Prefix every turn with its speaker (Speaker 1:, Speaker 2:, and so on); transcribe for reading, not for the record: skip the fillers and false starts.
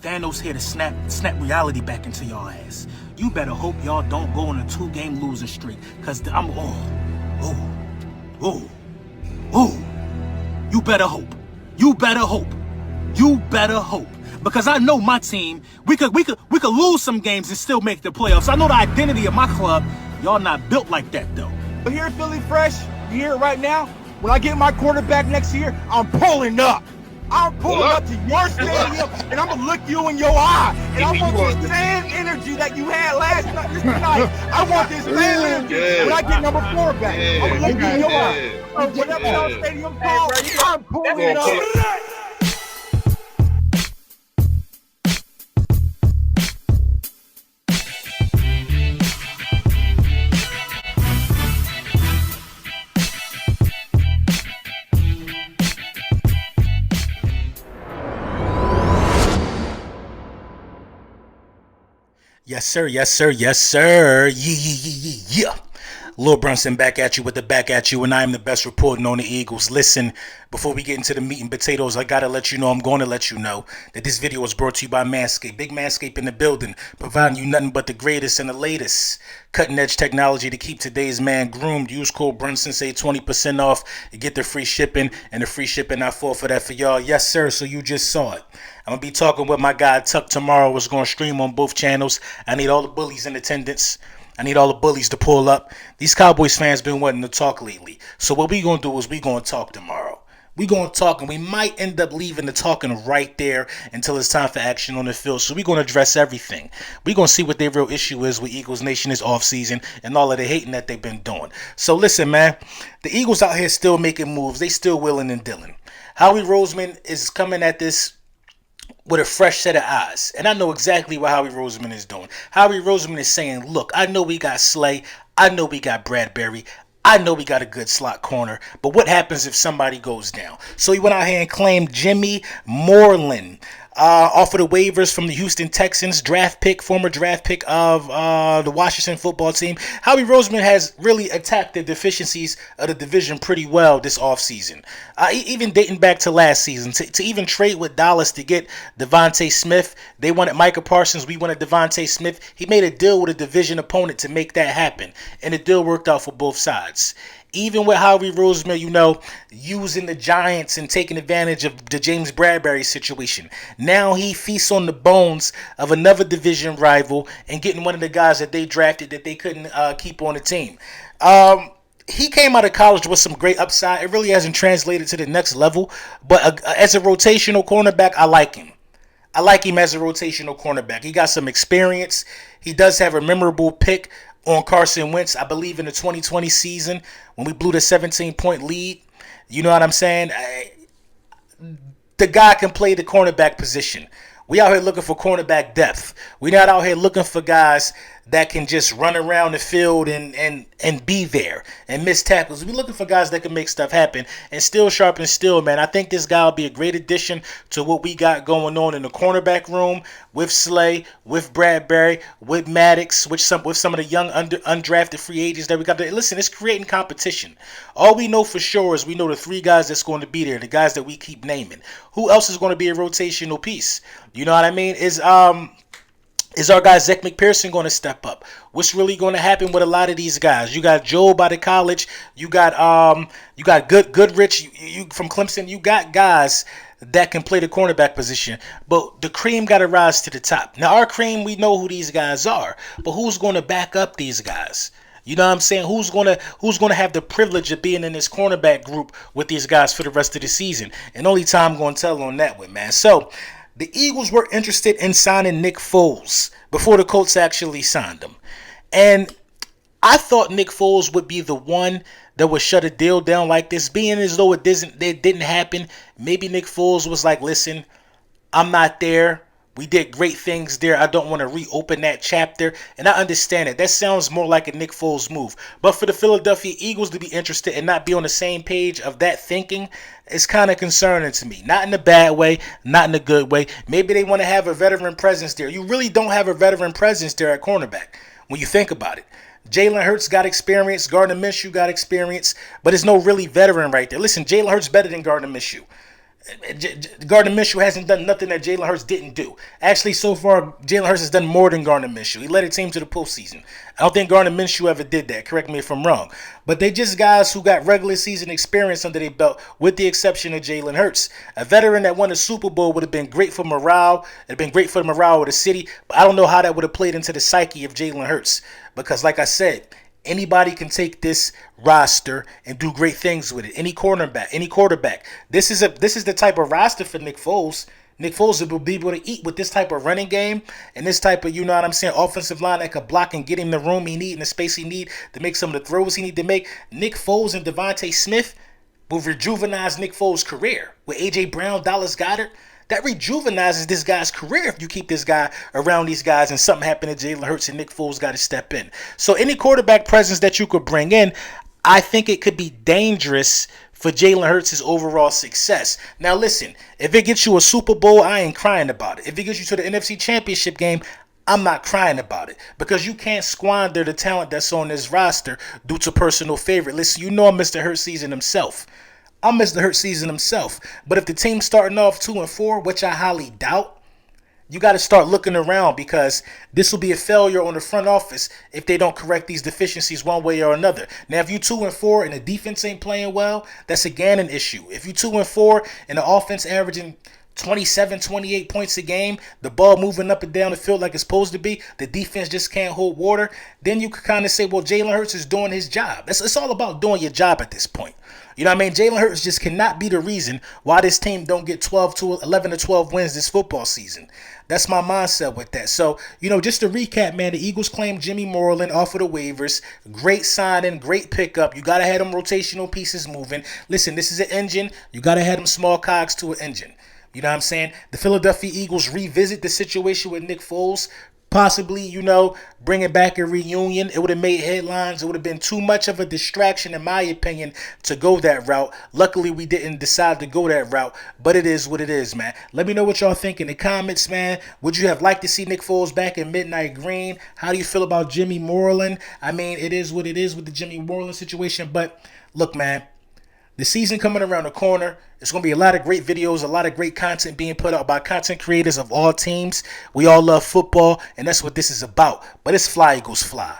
Speaker 1: Thanos here to snap reality back into y'all ass. You better hope y'all don't go on a 2-game losing streak, cause you better hope. You better hope. You better hope. Because I know my team, we could lose some games and still make the playoffs. I know the identity of my club. Y'all not built like that though.
Speaker 2: But here, Philly Fresh, you hear it right now. When I get my quarterback next year, I'm pulling up. I'm pulling up to your stadium, and I'm going to look you in your eye. And I want this same energy that you had last night, this night. I want this same energy when I get number 4 back. I'm going to look you in your eye. So whatever your stadium called, I'm pulling up.
Speaker 1: Yes, sir. Yes, sir. Yes, sir. Yeah. Lil Brunson back at you with the back at you, and I am the best reporting on the Eagles. Listen, before we get into the meat and potatoes, I'm going to let you know that this video was brought to you by Manscaped. Big Manscaped in the building, providing you nothing but the greatest and the latest cutting-edge technology to keep today's man groomed. Use code Brunson, save 20% off, and get the free shipping, and the free shipping I fall for that for y'all. Yes, sir, so you just saw it. I'm going to be talking with my guy Tuck tomorrow. It's going to stream on both channels. I need all the bullies in attendance. I need all the bullies to pull up. These Cowboys fans been wanting to talk lately. So what we going to do is we going to talk tomorrow. We going to talk, and we might end up leaving the talking right there until it's time for action on the field. So we going to address everything. We going to see what their real issue is with Eagles Nation this offseason and all of the hating that they've been doing. So listen, man, the Eagles out here still making moves. They still willing and dealing. Howie Roseman is coming at this with a fresh set of eyes. And I know exactly what Howie Roseman is doing. Howie Roseman is saying, look, I know we got Slay. I know we got Bradbury. I know we got a good slot corner. But what happens if somebody goes down? So he went out here and claimed Jimmy Moreland off of the waivers from the Houston Texans, former draft pick of the Washington football team. Howie Roseman has really attacked the deficiencies of the division pretty well this offseason. Even dating back to last season, to even trade with Dallas to get Devontae Smith. They wanted Micah Parsons. We wanted Devontae Smith. He made a deal with a division opponent to make that happen. And the deal worked out for both sides. Even with Howie Roseman, using the Giants and taking advantage of the James Bradbury situation. Now he feasts on the bones of another division rival and getting one of the guys that they drafted that they couldn't keep on the team. He came out of college with some great upside. It really hasn't translated to the next level. But as a rotational cornerback, I like him. I like him as a rotational cornerback. He got some experience. He does have a memorable pick on Carson Wentz, I believe in the 2020 season when we blew the 17-point lead. You know what I'm saying? The guy can play the cornerback position. We out here looking for cornerback depth. We're not out here looking for guys that can just run around the field and be there and miss tackles. We're looking for guys that can make stuff happen. And still sharp and still, man, I think this guy will be a great addition to what we got going on in the cornerback room with Slay, with Bradbury, with Maddox, with some of the young undrafted free agents that we got. Listen, it's creating competition. All we know for sure is we know the 3 guys that's going to be there, the guys that we keep naming. Who else is going to be a rotational piece? You know what I mean? Is our guy Zach McPherson going to step up? What's really going to happen with a lot of these guys? You got Joe out of college. You got Goodrich you from Clemson. You got guys that can play the cornerback position, but the cream got to rise to the top. Now our cream, we know who these guys are, but who's going to back up these guys? You know what I'm saying? Who's gonna have the privilege of being in this cornerback group with these guys for the rest of the season? And only time going to tell on that one, man. So the Eagles were interested in signing Nick Foles before the Colts actually signed him. And I thought Nick Foles would be the one that would shut a deal down like this, being as though it didn't happen. Maybe Nick Foles was like, listen, I'm not there. We did great things there. I don't want to reopen that chapter. And I understand it. That sounds more like a Nick Foles move. But for the Philadelphia Eagles to be interested and not be on the same page of that thinking is kind of concerning to me. Not in a bad way, not in a good way. Maybe they want to have a veteran presence there. You really don't have a veteran presence there at cornerback when you think about it. Jalen Hurts got experience. Gardner Minshew got experience. But there's no really veteran right there. Listen, Jalen Hurts better than Gardner Minshew. Gardner Minshew hasn't done nothing that Jalen Hurts didn't do. Actually, so far, Jalen Hurts has done more than Gardner Minshew. He led a team to the postseason. I don't think Gardner Minshew ever did that. Correct me if I'm wrong. But they just guys who got regular season experience under their belt, with the exception of Jalen Hurts. A veteran that won a Super Bowl would have been great for morale. It would have been great for the morale of the city. But I don't know how that would have played into the psyche of Jalen Hurts. Because, like I said, anybody can take this roster and do great things with it. Any cornerback, any quarterback. This is the type of roster for Nick Foles. Nick Foles will be able to eat with this type of running game and this type of, you know what I'm saying, offensive line that could block and get him the room he need and the space he need to make some of the throws he need to make. Nick Foles and Devontae Smith will rejuvenise Nick Foles' career. With A.J. Brown, Dallas Goedert, that rejuvenizes this guy's career if you keep this guy around these guys and something happened to Jalen Hurts and Nick Foles got to step in. So any quarterback presence that you could bring in, I think it could be dangerous for Jalen Hurts' overall success. Now listen, if it gets you a Super Bowl, I ain't crying about it. If it gets you to the NFC Championship game, I'm not crying about it, because you can't squander the talent that's on this roster due to personal favorite. Listen, you know I'm Mr. Hurt Season himself. I'm Mr. Hurt Season himself. But if the team's starting off 2-4, which I highly doubt, you got to start looking around, because this will be a failure on the front office if they don't correct these deficiencies one way or another. Now, if you 2-4 and the defense ain't playing well, that's again an issue. If you 2-4 and the offense averaging 27, 28 points a game, the ball moving up and down the field like it's supposed to be, the defense just can't hold water, then you could kind of say, well, Jalen Hurts is doing his job. It's all about doing your job at this point. You know what I mean? Jalen Hurts just cannot be the reason why this team don't get 11 to 12 wins this football season. That's my mindset with that. So, you know, just to recap, man, the Eagles claimed Jimmy Moreland off of the waivers. Great signing, great pickup. You got to have them rotational pieces moving. Listen, this is an engine. You got to have them small cogs to an engine. You know what I'm saying? The Philadelphia Eagles revisit the situation with Nick Foles. Possibly, you know, bringing back a reunion. It would have made headlines. It would have been too much of a distraction, in my opinion, to go that route. Luckily, we didn't decide to go that route, but it is what it is, man. Let me know what y'all think in the comments, man. Would you have liked to see Nick Foles back in Midnight Green? How do you feel about Jimmy Moreland? I mean, it is what it is with the Jimmy Moreland situation, but look, man, the season coming around the corner. It's going to be a lot of great videos, a lot of great content being put out by content creators of all teams. We all love football, and that's what this is about. But it's Fly Eagles Fly.